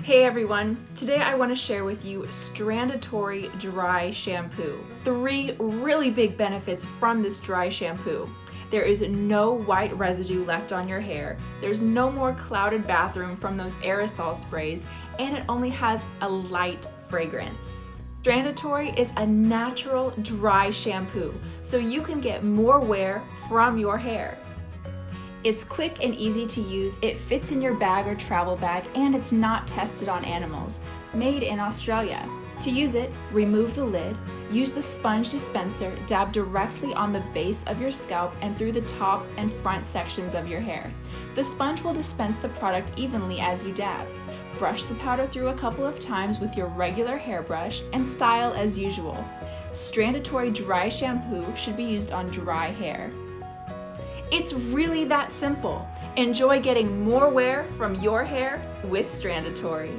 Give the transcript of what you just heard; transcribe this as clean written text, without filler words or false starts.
Hey everyone, today I want to share with you Strandatory Dry Shampoo. 3 really big benefits from this dry shampoo. There is no white residue left on your hair, there's no more clouded bathroom from those aerosol sprays, and it only has a light fragrance. Strandatory is a natural dry shampoo, so you can get more wear from your hair. It's quick and easy to use, it fits in your bag or travel bag, and it's not tested on animals. Made in Australia. To use it, remove the lid, use the sponge dispenser, dab directly on the base of your scalp and through the top and front sections of your hair. The sponge will dispense the product evenly as you dab. Brush the powder through a couple of times with your regular hairbrush and style as usual. Strandatory dry shampoo should be used on dry hair. It's really that simple. Enjoy getting more wear from your hair with Strandatory.